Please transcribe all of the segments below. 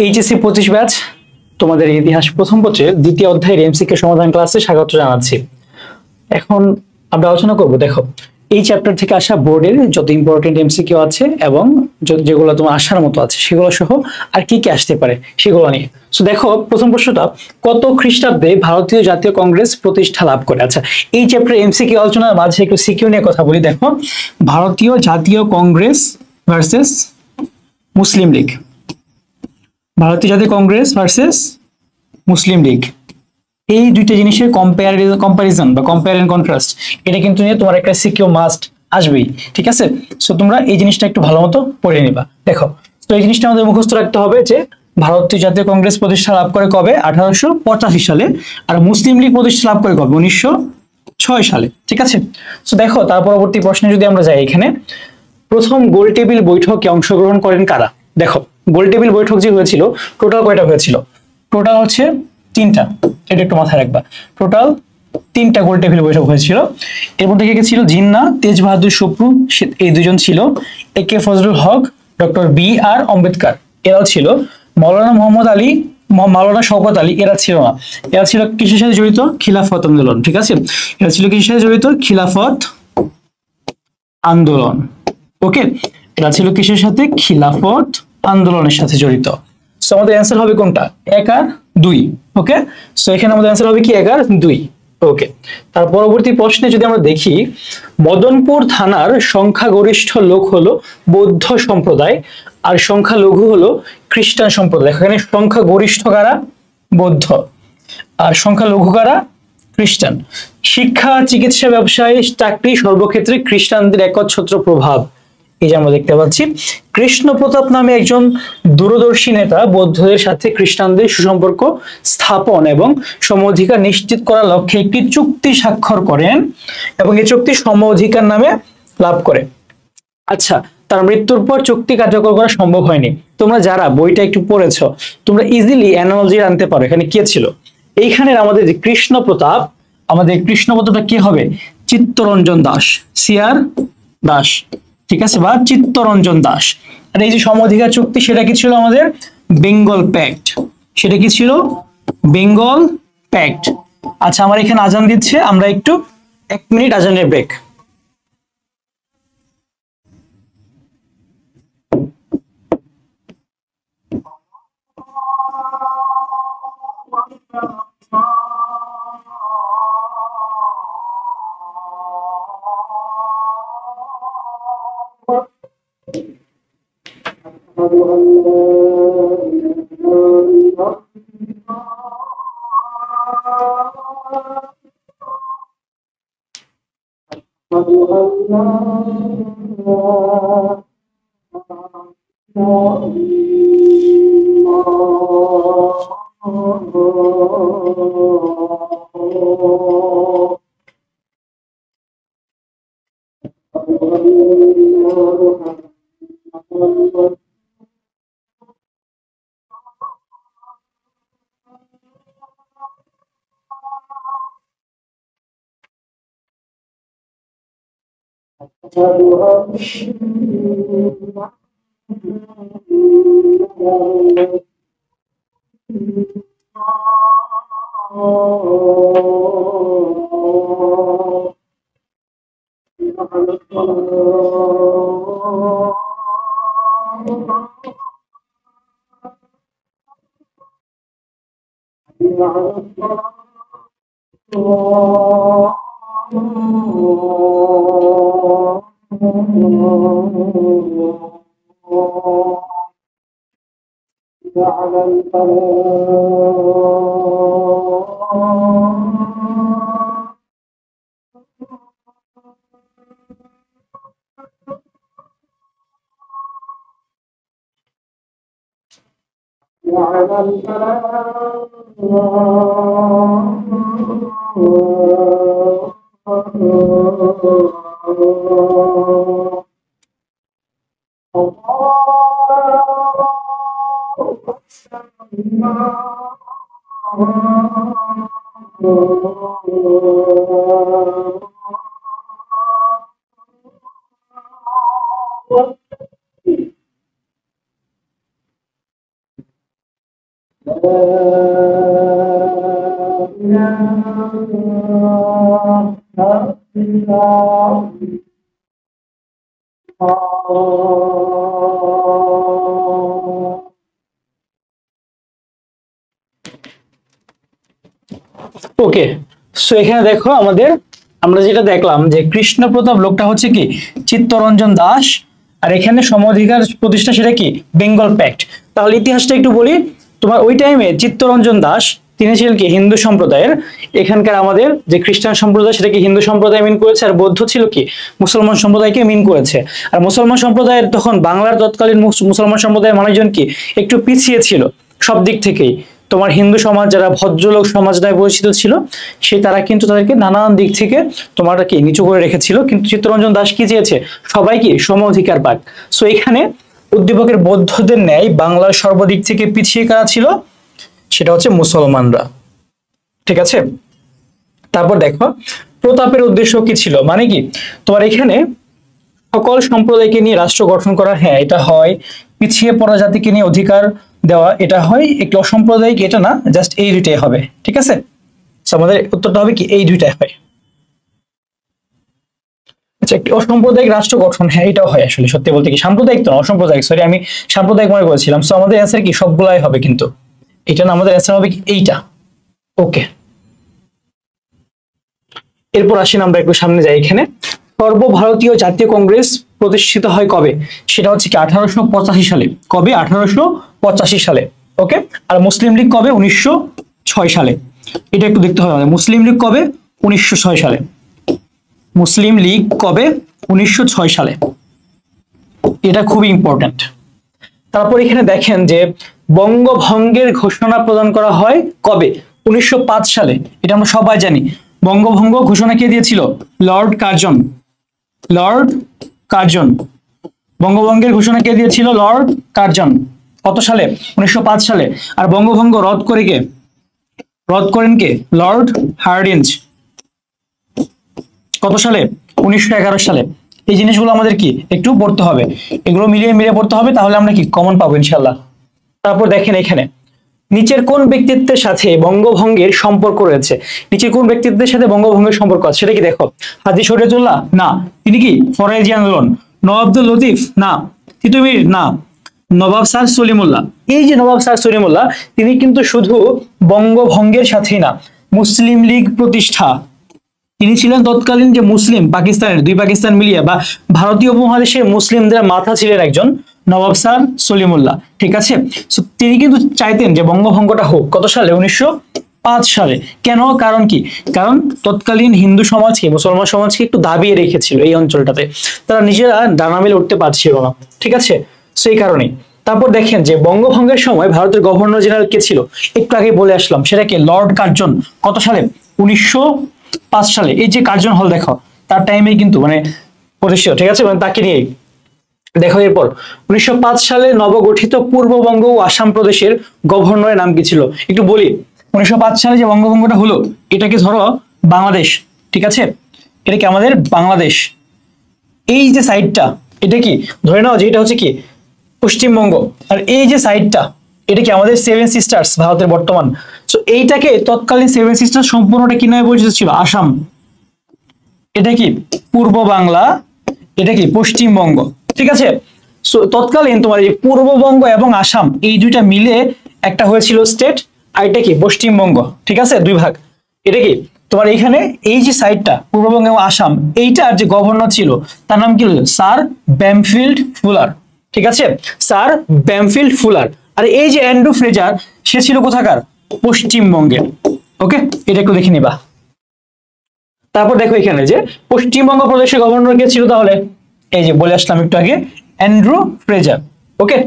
HSC 25 batch তোমাদের ইতিহাস প্রথম পত্রের দ্বিতীয় অধ্যায়ের এমসিকিউ সমাধান ক্লাসে স্বাগত জানাচ্ছি। এখন আমরা আলোচনা করব, দেখো এই চ্যাপ্টার থেকে আসা বোর্ডের যত ইম্পর্টেন্ট এমসিকিউ আছে এবং যেগুলো তোমার আসার মতো আছে সেগুলো সহ আর কি কি আসতে পারে সেগুলো নিয়ে। সো দেখো প্রথম প্রশ্নটা, কত খ্রিস্টাব্দে ভারতীয় জাতীয় কংগ্রেস প্রতিষ্ঠা লাভ করে? আচ্ছা, এই চ্যাপ্টার এমসিকিউ আলোচনার মাঝে একটু সিকিউ নিয়ে কথা বলি। দেখো, ভারতীয় জাতীয় কংগ্রেস ভার্সেস মুসলিম লীগ, ভারতীয় জাতীয় কংগ্রেস ভার্সেস মুসলিম লীগ, এই দুইটা জিনিসের কম্পারিজন বা কম্পেয়ার এন্ড কন্ট্রাস্ট, এটা কিন্তু নিয়ে তোমার একটা সিকিউ মাস্ট আসবেই, ঠিক আছে? সো তোমরা এই জিনিসটা একটু ভালো মতো পড়ে নিবা। দেখো, তো এই জিনিসটা আমাদের মুখস্থ রাখতে হবে যে ভারতীয় জাতীয় কংগ্রেস প্রতিষ্ঠা লাভ করে কবে? 1885 সালে। আর মুসলিম লীগ প্রতিষ্ঠা লাভ করে কবে? 1906 সালে, ঠিক আছে? সো দেখো, তার পরবর্তী প্রশ্নে যদি আমরা যাই, এখানে প্রথম গোল টেবিল বৈঠকে অংশগ্রহণ করেন কারা? দেখো, গোল টেবিল বৈঠক যে হয়েছিল, টোটাল কয়টা হয়েছিল? টোটাল হচ্ছে 3টা, এটা একটু মাথায় রাখবা। টোটাল 3টা গোল টেবিল বৈঠক হয়েছিল। এর মধ্যে কে ছিল? জিন্নাহ, তেজ বাহাদুর সপ্রু, এই দুজন ছিল। এ কে ফজলুল হক, ডক্টর বি আর আম্বেদকর এরাও ছিল। মৌলানা মোহাম্মদ আলী, মাওলানা শওকত আলী এরা ছিল না। এরা ছিল কিসের সাথে জড়িত? খিলাফত আন্দোলন, ঠিক আছে? এরা ছিল কিসের সাথে জড়িত? খিলাফত আন্দোলন। ওকে, এটা ছিল কিসের সাথে? খিলাফত আন্দোলনের সাথে জড়িত। সো আমাদের অ্যান্সার হবে কোনটা? 1 আর 2। ওকে, সো এখানে আমাদের অ্যান্সার হবে কি? 1 আর 2। ওকে, তার পরবর্তী প্রশ্নে যদি আমরা দেখি, মদনপুর থানার সংখ্যাগরিষ্ঠ লোক হলো বৌদ্ধ সম্প্রদায় আর সংখ্যালঘু হলো খ্রিস্টান সম্প্রদায়। এখানে সংখ্যাগরিষ্ঠ কারা? বৌদ্ধ। আর সংখ্যালঘু কারা? খ্রিস্টান। শিক্ষা, চিকিৎসা, ব্যবসায়, চাকরি সর্বক্ষেত্রে খ্রিস্টানদের একচ্ছত্র প্রভাব, এই যে আমরা দেখতে পাচ্ছি। কৃষ্ণ প্রতাপ নামে একজন দূরদর্শী নেতা বৌদ্ধদের সাথে খ্রিস্টানদের সুসম্পর্ক স্থাপন এবং সম অধিকার নিশ্চিত করার লক্ষ্যে একটি চুক্তি স্বাক্ষর করেন এবং এই চুক্তি সম অধিকার নামে লাভ করে। আচ্ছা, তার মৃত্যুর পর চুক্তি কার্যকর করা সম্ভব হয়নি। তোমরা যারা বইটা একটু পড়েছো, তোমরা ইজিলি অ্যানালজি আনতে পারো। এখানে কে ছিল? এইখানের আমাদের যে কৃষ্ণ প্রতাপ, আমাদের কৃষ্ণ প্রতাপটা কে হবে? চিত্তরঞ্জন দাস, সিআর দাস, ঠিক আছে? বা চিত্তরঞ্জন দাস। আর এই যে সম অধিকার চুক্তি, সেটা কি ছিল? আমাদের বেঙ্গল প্যাক্ট। সেটা কি ছিল? বেঙ্গল প্যাক্ট। আচ্ছা, আমার এখানে আজান দিচ্ছে, আমরা একটু 1 মিনিট আজানের ব্রেক। ওকে, সো এখানে দেখো আমরা যেটা দেখলাম যে কৃষ্ণ প্রতাপ লোকটা হচ্ছে কি চিত্তরঞ্জন দাস, আর এখানে সম অধিকার প্রতিষ্ঠা সেটা কি বেঙ্গল প্যাক্ট। তাহলে ইতিহাসটা একটু বলি, তোমার ওই টাইমে চিত্তরঞ্জন দাস তিনি ছিলেন কি হিন্দু সম্প্রদায়ের, এখানকার আমাদের যে খ্রিস্টান সম্প্রদায় সেটা কি হিন্দু সম্প্রদায় মিন করেছে, আর বৌদ্ধ ছিল কি মুসলমান সম্প্রদায়কে মিন করেছে। আর মুসলমান সম্প্রদায়ের তখন বাংলার তৎকালীন মুসলমান সম্প্রদায়ের মানুষজন কি একটু পিছিয়ে ছিল সব দিক থেকেই। তোমার হিন্দু সমাজ যারা ভদ্রলোক সমাজ নামে পরিচিত ছিল তারা কিন্তু তাদেরকে নানান দিক থেকে তোমার কি নিচু করে রেখেছিল, কিন্তু চিত্তরঞ্জন দাস কি চেয়েছে সবাই কি সম অধিকার পাক। সো এখানে উদ্দীপকের বৌদ্ধদের ন্যায় বাংলার সর্বদিক থেকে পিছিয়ে কারা ছিল, সেটা হচ্ছে মুসলমানরা। ঠিক আছে, তারপর দেখো প্রতাপের উদ্দেশ্য কি ছিল, মানে কি তোমার এখানে সকল সম্প্রদায়কে নিয়ে রাষ্ট্র গঠন করা, হ্যাঁ এটা হয়। পিছিয়ে পড়া জাতিকে নিয়ে অধিকার দেওয়া, এটা হয়। একটু অসাম্প্রদায়িক, এটা না, জাস্ট এই দুইটাই হবে। ঠিক আছে, আমাদের উত্তরটা হবে কি এই দুইটাই হয়। আচ্ছা, একটি অসাম্প্রদায়িক রাষ্ট্র গঠন, হ্যাঁ এটাও হয় আসলে, সত্যি বলতে কি সাম্প্রদায়িক তো না, অসাম্প্রদায়িক, সরি আমি সাম্প্রদায়িক মনে করেছিলাম। সো আমাদের অ্যান্সার কি সবগুলাই হবে, কিন্তু এটা না, আমাদের অ্যান্সার হবে কি এইটা। ওকে, এরপর আসেন আমরা একটু সামনে যাই। এখানে সর্বভারতীয় জাতীয় কংগ্রেস প্রতিষ্ঠিত হয় কবে, সেটা হচ্ছে কি 1885 সালে। কবে? 1885 সালে। ওকে, আর মুসলিম লীগ কবে? 1906 সালে। এটা একটু দেখতে হবে আমাদের, মুসলিম লীগ কবে? 1906 সালে। মুসলিম লীগ কবে? 1906 সালে, এটা খুবই ইম্পর্টেন্ট। তারপর এখানে দেখেন যে বঙ্গভঙ্গের ঘোষণা প্রদান করা হয় কবে? 1905 সালে। এটা আমরা সবাই জানি। বঙ্গভঙ্গ ঘোষণা কে দিয়েছিল? Lord Curzon. লর্ড কার্জন বঙ্গভঙ্গের ঘোষণা কে দিয়েছিল? Lord Curzon. কত সালে? 1905 সালে। আর বঙ্গভঙ্গ রদ করে কে? রদ করেন কে? Lord Hardinge. কত সালে? 1911 সালে। এই জিনিসগুলো আমাদের কি একটু পড়তে হবে, এগুলো মিলিয়ে মিলিয়ে পড়তে হবে, তাহলে আমরা কি কমন পাবো ইনশাল্লাহ। তারপর দেখেন এখানে নিচের কোন ব্যক্তিত্বের সাথে বঙ্গভঙ্গের সম্পর্ক রয়েছে? নিচের কোন ব্যক্তিত্বের সাথে বঙ্গভঙ্গের সম্পর্ক আছে সেটা কি দেখো। হাজী শরীয়তুল্লাহ? না। তিনি কি ফরাজি আন্দোলন? নওয়াব আব্দুল লতিফ? না। তিতুমির? না। নবাব স্যার সলিমুল্লাহ? এই যে নবাব স্যার সলিমুল্লাহ, তিনি কিন্তু শুধু বঙ্গভঙ্গের সাথেই না, মুসলিম লীগ প্রতিষ্ঠা, তিনি ছিলেন তৎকালীন যে মুসলিম পাকিস্তানের, দুই পাকিস্তান মিলিয়ে বা ভারতীয় উপমহাদেশের মুসলিমদের মাথা ছিলেন একজন নবাব স্যার সলিমুল্লাহ। ঠিক আছে, তিনি কিন্তু চাইতেন যে বঙ্গভঙ্গটা হোক। কত সালে? 1905 সালে। কেন? কারণ কি? কারণ তৎকালীন হিন্দু সমাজকে, মুসলমান সমাজকে একটু দাবিয়ে রেখেছিল এই অঞ্চলটাতে, তারা নিজেরা ডানা মেলে উঠতে পারছিল না। ঠিক আছে, সেই কারণেই। তারপর দেখেন যে বঙ্গভঙ্গের সময় ভারতের গভর্নর জেনারেল কে ছিল, একটু আগে বলে আসলাম, সেটা কি লর্ড কার্জন। কত সালে? 1905 সালে। এই যে কার্জন হল দেখো, তার টাইমে কিন্তু মানে প্রতিষ্ঠিত। ঠিক আছে, মানে তাকে নিয়ে দেখো। এরপর 1905 সালে নবগঠিত পূর্ববঙ্গ ও আসাম প্রদেশের গভর্নরের নাম কি ছিল একটু বলি। 1905 সালে যে বঙ্গভঙ্গটা হলো, এটাকে ধরো বাংলাদেশ। ঠিক আছে, এটা কি আমাদের বাংলাদেশ। এই যে সাইডটা, এটা কি ধরে নাও যে এটা হচ্ছে কি পশ্চিমবঙ্গ, আর এই যে সাইডটা এটা কি আমাদের সেভেন সিস্টার্স, ভারতের বর্তমান। সো এইটাকে তৎকালীন সেভেন সিস্টার সম্পূর্ণটা কি নামে পরিচিত ছিল? আসাম। এটা কি পূর্ব বাংলা, এটা কি পশ্চিমবঙ্গ। ঠিক আছে, সো তৎকালীন তোমার এই পূর্ববঙ্গ এবং আসাম এই দুইটা মিলে একটা হয়েছিল স্টেট, আর এটা কি পশ্চিমবঙ্গ। ঠিক আছে, দুই ভাগ। এটা কি তোমার এইখানে এই যে সাইডটা পূর্ববঙ্গ এবং আসাম, এইটার যে গভর্নর ছিল তার নাম কি হলো? Sir Bampfylde fuller. ঠিক আছে, স্যার ব্যামফিল্ড ফুলার। আর এই যে অ্যান্ড্রু ফ্রেজার, সে ছিল কোথাকার? পশ্চিমবঙ্গের। ওকে, এটা একটু দেখে নিবা। তারপর দেখো এখানে যে পশ্চিমবঙ্গ প্রদেশের গভর্নর কে ছিল, তাহলে এই যে বলে আসলাম একটু আগে, অ্যান্ড্রু ফ্রেজার। ওকে,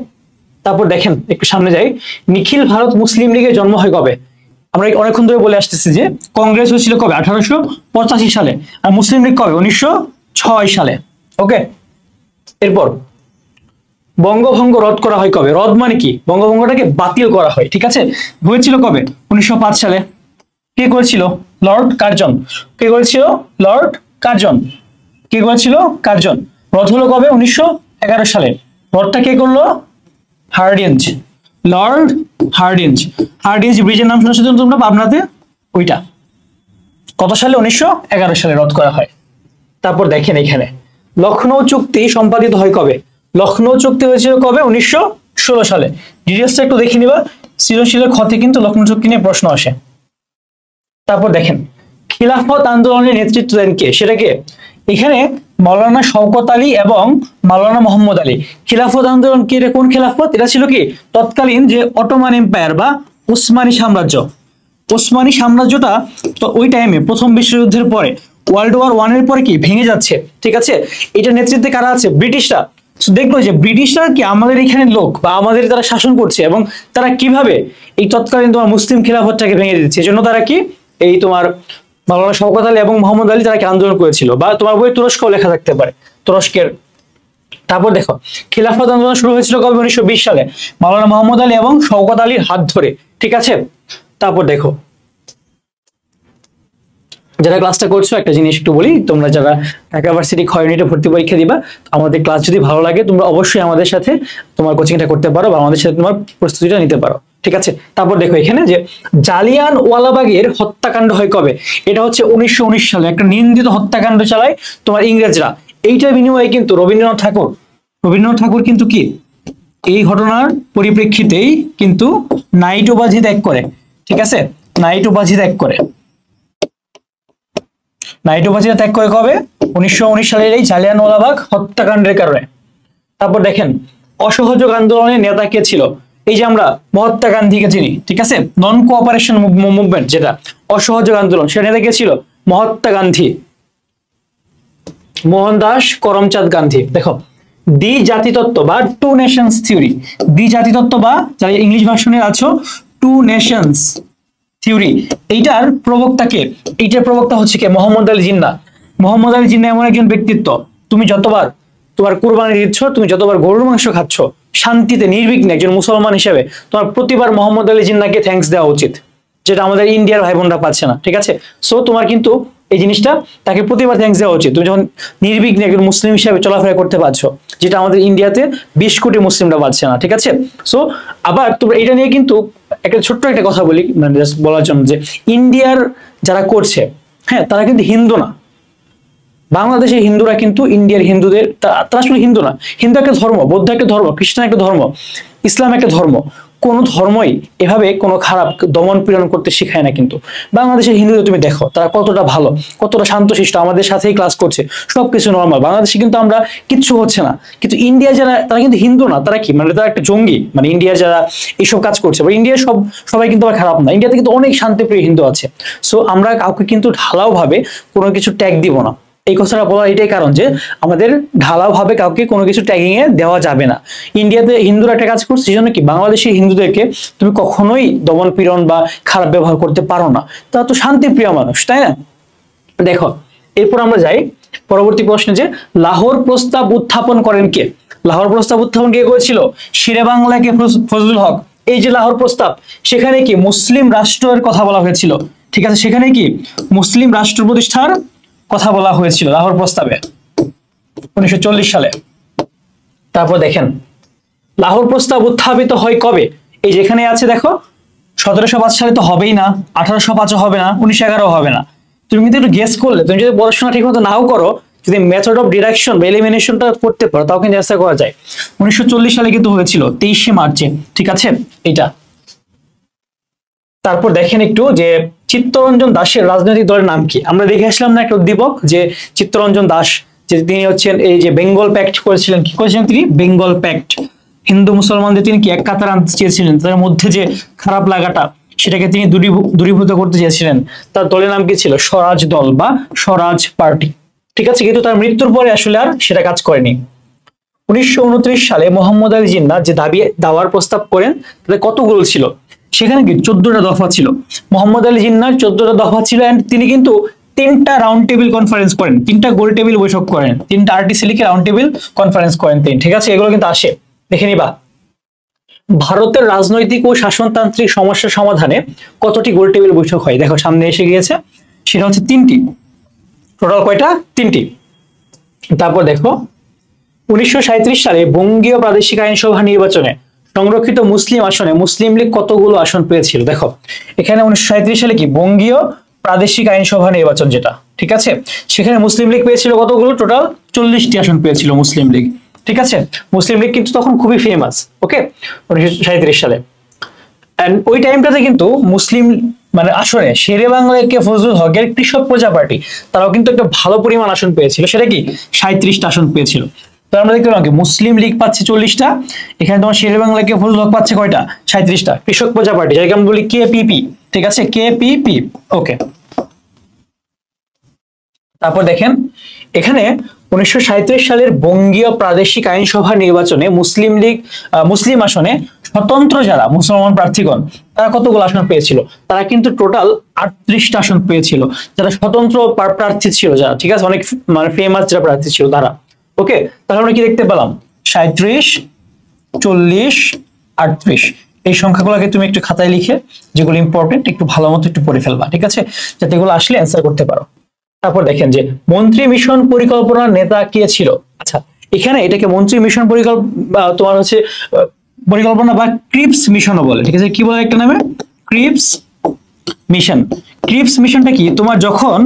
তারপর দেখেন একটু সামনে যাই। নিখিল ভারত মুসলিম লীগের জন্ম হয় কবে? আমরা অনেকক্ষণ ধরে বলে আসতেছি যে কংগ্রেস হয়েছিল কবে? 1885 সালে। আর মুসলিম লীগ কবে? 1906 সালে। ওকে, এরপর বঙ্গভঙ্গ রদ করা হয় কবে? রদ মানে কি? বঙ্গভঙ্গটাকে বাতিল করা হয়। ঠিক আছে, হয়েছিল কবে? 1905 সালে। কে করেছিল? Lord Curzon. কে করেছিল? Lord Curzon. কে করেছিল? কার্জন। রদ হলো কবে? 1911 সালে। রদটা কে করলো? হার্ডিঞ্জ। Lord Hardinge. হার্ডিঞ্জ ব্রিজের নাম শুনেছো তোমরা পাবনাতে, ওইটা কত সালে? 1911 সালে রদ করা হয়। তারপর দেখেন এখানে লখনৌ চুক্তি সম্পাদিত হয় কবে? লখনৌ চুক্তি হয়েছিল কবে? 1916 সালে। ডিটেলসটা একটু দেখে নিবা, সৃজনশীলের ক্ষতে কিন্তু লখনৌ চুক্তি নিয়ে প্রশ্ন আসে। তারপর দেখেন খিলাফত আন্দোলনের নেতৃত্ব দেন কে? সেটা কে? এখানে মাওলানা শওকত আলী এবং মাওলানা মোহাম্মদ আলী। খিলাফত আন্দোলন কি? এটা কোন খিলাফত? এটা ছিল কি তৎকালীন যে অটোমান এম্পায়ার বা উসমানী সাম্রাজ্য। ওসমানী সাম্রাজ্যটা তো ওই টাইমে প্রথম বিশ্বযুদ্ধের পরে ওয়ার্ল্ড ওয়ার 1 এর পরে কি ভেঙে যাচ্ছে, ঠিক আছে? এটা নেতৃত্বে কারা আছে? ব্রিটিশরা। দেখলো যে ব্রিটিশরা কি আমাদের এখানে লোক বা আমাদের তারা শাসন করছে এবং তারা কিভাবে এই তৎকালীন তোমার মুসলিম খিলাফতটাকে ভেঙে দিচ্ছে, এজন্য তারা কি এই তোমার মাওলানা শওকত আলী এবং মোহাম্মদ আলী তারা কি আন্দোলন করেছিল, বা তোমার বই তুরস্কও লেখা থাকতে পারে, তুরস্কের। তারপর দেখো খিলাফত আন্দোলন শুরু হয়েছিল কবে? 1920 সালে মাওলানা মোহাম্মদ আলী এবং শওকত আলীর হাত ধরে, ঠিক আছে? তারপর দেখো যারা ক্লাসটা করছো একটা জিনিস একটু বলি, তোমরা যারা ঢাকা ভার্সিটি ক্ষয় ইউনিটে ভর্তি পরীক্ষা দিবা, আমাদের ক্লাস যদি ভালো লাগে তোমরা অবশ্যই আমাদের সাথে তোমার কোচিংটা করতে পারো বা আমাদের সাথে তোমার প্রস্তুতিটা নিতে পারো, ঠিক আছে? তারপর দেখো এখানে যে জালিয়ানওয়ালাবাগের হত্যাকাণ্ড হয় কবে? এটা হচ্ছে 1919 সালে একটা নিন্দিত হত্যাকাণ্ড চালায় তোমার ইংরেজরা। এইটার বিনিময়ে কিন্তু রবীন্দ্রনাথ ঠাকুর কিন্তু কি এই ঘটনার পরিপ্রেক্ষিতেই কিন্তু নাইট উপাধি ত্যাগ করে, ঠিক আছে? নাইট উপাধি ত্যাগ করে। নাইট উপাধিটা ত্যাগ করে কবে? 1919 সালের এই জালিয়ানওয়ালাবাগ হত্যাকাণ্ডের কারণে। তারপর দেখেন অসহযোগ আন্দোলনের নেতা কে ছিল? এই যে আমরা মহাত্মা গান্ধীকে চিনি, ঠিক আছে? নন কোঅপারেশন মুভমেন্ট যেটা অসহযোগ আন্দোলন, সেটা নেতা কে ছিল? মহাত্মা গান্ধী, মোহনদাস করমচাঁদ গান্ধী। দেখো দ্বি জাতিতত্ত্ব বা টু নেশনস থিওরি, দ্বি জাতিতত্ত্ব বা যারা ইংলিশ ভার্সনে আছো টু নেশনস থিওরি, এইটার প্রবক্তাকে, এইটার প্রবক্তা হচ্ছে কে? মোহাম্মদ আলী জিন্নাহ। মোহাম্মদ আলী জিন্নাহ এমন একজন ব্যক্তিত্ব, তুমি যতবার তোমার কুরবানি দিচ্ছ, তুমি যতবার গরুর মাংস খাচ্ছ শান্তিতে নির্বিঘ্নে একজন মুসলমান হিসেবে, তোমার প্রতিবার মোহাম্মদ আলী জিন্নাহকে থ্যাঙ্কস দেওয়া উচিত, যেটা আমাদের ইন্ডিয়ার ভাই বোনরা পাচ্ছে না, ঠিক আছে? সো তোমার কিন্তু এই জিনিসটা তাকে প্রতিবার থ্যাঙ্কস দেওয়া উচিত, তুমি যখন নির্বিঘ্নে একজন মুসলিম হিসেবে চলাফেরা করতে পারছো, যেটা আমাদের ইন্ডিয়াতে 20 কোটি মুসলিমরা পাচ্ছে না, ঠিক আছে? সো আবার তোমরা এটা নিয়ে কিন্তু একটা ছোট্ট একটা কথা বলি, মানে জাস্ট বলার জন্য যে ইন্ডিয়ার যারা করছে, হ্যাঁ তারা কিন্তু হিন্দু না। বাংলাদেশের হিন্দুরা কিন্তু ইন্ডিয়ার হিন্দুদের, তারা আসলে হিন্দু না। হিন্দু একটা ধর্ম, বৌদ্ধ একটা ধর্ম, খ্রিস্টান একটা ধর্ম, ইসলাম একটা ধর্ম। কোন ধর্মই এভাবে কোনো খারাপ দমন পীড়ন করতে শেখায় না। কিন্তু বাংলাদেশের হিন্দুদের তুমি দেখো তারা কতটা ভালো, কতটা শান্তশিষ্ট, আমাদের সাথেই ক্লাস করছে, সবকিছু নর্মাল। বাংলাদেশে কিন্তু আমরা কিচ্ছু হচ্ছে না। কিন্তু ইন্ডিয়া যারা, তারা কিন্তু হিন্দু না, তারা কি মানে তারা একটা জঙ্গি, মানে ইন্ডিয়ার যারা এইসব কাজ করছে। বা ইন্ডিয়ার সবাই কিন্তু আবার খারাপ না, ইন্ডিয়াতে কিন্তু অনেক শান্তিপ্রিয় হিন্দু আছে। সো আমরা কাউকে কিন্তু ঢালাও ভাবে কোনো কিছু ট্যাগ দিব না। এই কথাটা বলার এটাই কারণ যে আমাদের ঢালাও ভাবে কাউকে কোনো কিছু ট্যাগিং এ দেওয়া যাবে না। ইন্ডিয়াতে হিন্দুরা একটা কাজ করছে, সেই জন্য কি বাংলাদেশি হিন্দুদেরকে তুমি কখনোই দমন পীড়ন বা খারাপ ব্যবহার করতে পারো না। তারা তো শান্তিপ্রিয় মানুষ, তাই না? দেখো এরপর আমরা যাই পরবর্তী প্রশ্নে, যে লাহোর প্রস্তাব উত্থাপন করেন কে? লাহোর প্রস্তাব উত্থাপন কে করেছিল? শেরে বাংলাকে ফজলুল হক। এই যে লাহোর প্রস্তাব, সেখানে কি মুসলিম রাষ্ট্রের কথা বলা হয়েছিল, ঠিক আছে? সেখানে কি মুসলিম রাষ্ট্র প্রতিষ্ঠার কথা বলা হয়েছিল লাহোর প্রস্তাবে 1940 সালে। তারপর দেখেন লাহোর প্রস্তাব উত্থাপিত হয় কবে? এই যেখানে আছে দেখো 1705 সালে তো হবেই না, 1805 হবে না, 1911 হবে না। তুমি কিন্তু একটু গেস করলে, তুমি যদি পড়াশোনা ঠিক মতো নাও করো, যদি মেথড অফ ডিডাকশন বা এলিমিনেশনটা করতে পারো, তাও কিন্তু অ্যান্সার করা যায়। 1940 সালে কিন্তু হয়েছিল 23শে মার্চে, ঠিক আছে? এইটা। তারপর দেখেন একটু যে চিত্তরঞ্জন দাসের রাজনৈতিক দলের নাম কি? আমরা দেখে আসলাম না একটা উদ্দীপক, যে চিত্তরঞ্জন দাস, যে তিনি হচ্ছেন এই যে বেঙ্গল প্যাক্ট করেছিলেন। কি করেছিলেন তিনি? বেঙ্গল প্যাক্ট। হিন্দু মুসলমানদের তিনি কি এক কাতার আনতে চেয়েছিলেন, তাদের মধ্যে যে খারাপ লাগাটা সেটাকে তিনি দূরীভূত করতে চেয়েছিলেন। তার দলের নাম কি ছিল? স্বরাজ দল বা স্বরাজ পার্টি, ঠিক আছে? কিন্তু তার মৃত্যুর পরে আসলে আর সেটা কাজ করেনি। 1929 সালে মোহাম্মদ আলী জিন্নাহ যে দাওয়ার প্রস্তাব করেন, তাদের কতগুলো ছিল? সেখানে কি 14টা দফা ছিল। মোহাম্মদ আলী জিন্নাহর 14টা দফা ছিল, এন্ড তিনি কিন্তু 3টা রাউন্ড টেবিল কনফারেন্স করেন, 3টা গোল টেবিল বৈঠক করেন, 3টা আরটিসি লিখে রাউন্ড টেবিল কনফারেন্স করেন তিনি, ঠিক আছে? এগুলো কিন্তু আসে, দেখে নিবা। ভারতের রাজনৈতিক ও শাসনতান্ত্রিক সমস্যা সমাধানে কতটি গোল টেবিল বৈঠক হয়? দেখো সামনে এসে গিয়েছে, সেটা হচ্ছে 3টি। টোটাল কয়টা? 3টি। তারপর দেখো 1937 সালে বঙ্গীয় প্রাদেশিক আইনসভা নির্বাচনে সংরক্ষিত মুসলিম আসনে মুসলিম লীগ কতগুলো আসন পেয়েছিল? দেখো এখানে 1937 সালে কি বঙ্গীয় প্রাদেশিক আইনসভা নির্বাচন, যেটা ঠিক আছে, সেখানে মুসলিম লীগ পেয়েছিল কতগুলো? টোটাল 40টি আসন পেয়েছিল মুসলিম লীগ। ঠিক আছে, মুসলিম লীগ কিন্তু তখন খুবই ফেমাস। ওকে, 1937 সালে। এন্ড ওই টাইমটাতে কিন্তু মুসলিম মানে আসনে শেরে বাংলা কে ফজলুল হকের কৃষক প্রজা পার্টি তারাও কিন্তু একটা ভালো পরিমাণ আসন পেয়েছিল। সেটা কি 37টা আসন পেয়েছিল। তো আমরা দেখতে পেলাম কি মুসলিম লীগ পাচ্ছে 40টা, এখানে তোমার শেরে বাংলা কে ফজলুল হক পাচ্ছে কয়টা? 37টা। কৃষক প্রজা পার্টি, যাকে আমরা বলি কেপিপি, ঠিক আছে, কেপিপি। ওকে, তারপর দেখেন এখানে 1937 সালের বঙ্গীয় প্রাদেশিক আইনসভা নির্বাচনে মুসলিম লীগ মুসলিম আসনে স্বতন্ত্র যারা মুসলমান প্রার্থীগণ তারা কতগুলো আসন পেয়েছিল? তারা কিন্তু টোটাল 38টা আসন পেয়েছিল, যারা স্বতন্ত্র প্রার্থী ছিল, যারা ঠিক আছে অনেক মানে ফেমাস যারা প্রার্থী ছিল তারা। ওকে, তাহলে আমরা কি দেখতে পেলাম? 37, 40, 38 এই সংখ্যাগুলোকে তুমি একটু খাতায় লিখে, যেগুলো ইম্পর্টেন্ট একটু ভালো মতো একটু পড়ে ফেলবা, ঠিক আছে, যাতে এগুলো আসলে অ্যান্সার করতে পারো। তারপর দেখেন যে মন্ত্রী মিশন পরিকল্পনার নেতা কে ছিল? আচ্ছা, এখানে এটাকে মন্ত্রী মিশন পরিকল্পনা তোমার হচ্ছে পরিকল্পনা বা ক্রিপস মিশনও বলে, ঠিক আছে, কি বলে একটা নামে? Cripps mission. ক্রিপস মিশনটা কি? তোমার যখন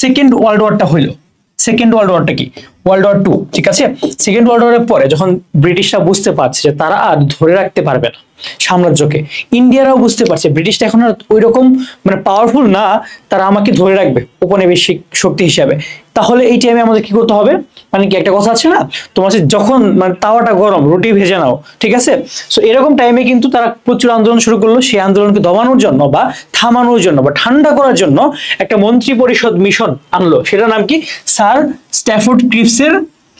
সেকেন্ড ওয়ার্ল্ড ওয়ারটা হইলো, সেকেন্ড ওয়ার্ল্ড ওয়ারটা কি? ওয়ার্ল্ড ওয়ার 2, ঠিক আছে, সেকেন্ড ওয়ার্ল্ড ওয়ারের পরে যখন ব্রিটিশরা বুঝতে পারছে যে তারা আর ধরে রাখতে পারবে না সাম্রাজ্যকে, ইন্ডিয়ারাও বুঝতে পারছে ব্রিটিশটা এখন আর ওই রকম মানে পাওয়ারফুল না, তারা আমাকে ধরে রাখবে উপনিবেশিক শক্তি হিসাবে। তাহলে এই টাইমে আমাদের কি করতে হবে? মানে কি একটা কথা আছে না, তোমার যখন মানে তাওয়াটা গরম রুটি ভেজে নাও, ঠিক আছে, সো এরকম টাইমে কিন্তু তারা প্রচুর আন্দোলন শুরু করলো। সেই আন্দোলনকে দমানোর জন্য বা থামানোর জন্য বা ঠান্ডা করার জন্য একটা মন্ত্রী পরিষদ মিশন আনলো। সেটার নাম কি? স্যার স্ট্যাফোর্ড ক্রিপসের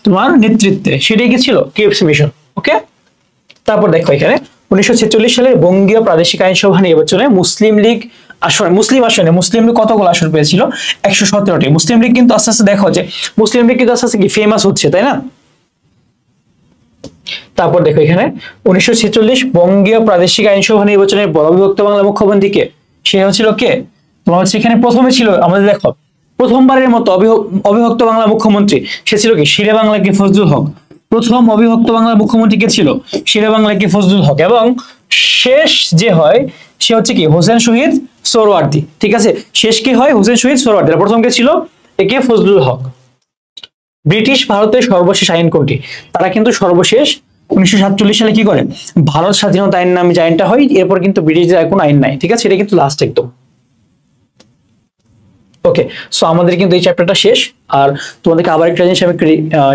তোমার নেতৃত্বে সেটাই কি ছিল? Cripps mission. ওকে, তারপর দেখো এখানে 1946 সালের বঙ্গীয় প্রাদেশিক আইনসভা নির্বাচনে মুসলিম লীগ আসনে মুসলিম লীগ কতগুলো আসন পেয়েছিল? 117টি। মুসলিম লীগ কিন্তু আস্তে আস্তে দেখো যে মুসলিম লীগ কিন্তু আস্তে আস্তে কি ফেমাস হচ্ছে, তাই না? তারপর দেখো এখানে 1946 বঙ্গীয় প্রাদেশিক আইনসভা নির্বাচনের অবিভক্ত বাংলা মুখ্যমন্ত্রী কে? সে হচ্ছিল কে? তোমার হচ্ছে এখানে প্রথমে ছিল আমাদের দেখো প্রথমবারের মতো অবিভক্ত বাংলা মুখ্যমন্ত্রী সে ছিল কি? শেরে বাংলা কে ফজলুল হক। প্রথম অবিভক্ত বাংলা মুখ্যমন্ত্রী কে ছিল? শেরে বাংলা কে ফজলুল হক। এবং শেষ যে হয় সে হচ্ছে কি? হোসেন শহীদ সোহরাওয়ার্দী। ঠিক আছে, শেষ কি হয়? হোসেন শহীদ সোহরাওয়ার্দী। প্রথম কে ছিল? একে ফজলুল হক। ব্রিটিশ ভারতের সর্বশেষ আইন কোনটি? তারা কিন্তু সর্বশেষ 1947 সালে কি করে? ভারত স্বাধীনতা আইন নামে যে আইনটা হয়, এরপর কিন্তু ব্রিটিশদের কোনো আইন নাই। ঠিক আছে, এটা কিন্তু লাস্ট একদম। ওকে, সো আমাদের কিন্তু এই চ্যাপ্টারটা শেষ। আর তোমাদেরকে আবার একটা জিনিস আমি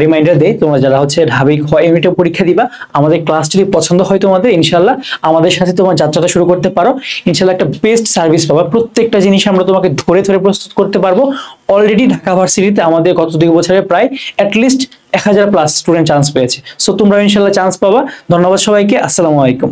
রিমাইন্ডার দেই, তোমরা যারা হচ্ছে ঢাবি ইউনিটে পরীক্ষা দিবা, আমাদের ক্লাস যদি পছন্দ হয় তোমাদের, ইনশাল্লাহ আমাদের সাথে তোমার যাত্রাটা শুরু করতে পারো। ইনশাল্লাহ একটা বেস্ট সার্ভিস পাবা। প্রত্যেকটা জিনিস আমরা তোমাকে ধরে ধরে প্রস্তুত করতে পারবো। অলরেডি ঢাকা ভার্সিটিতে আমাদের গত 2 বছরে প্রায় অ্যাটলিস্ট 1000+ স্টুডেন্ট চান্স পেয়েছে। সো তোমরা ইনশাল্লাহ চান্স পাবা। ধন্যবাদ সবাইকে। আসসালামু আলাইকুম।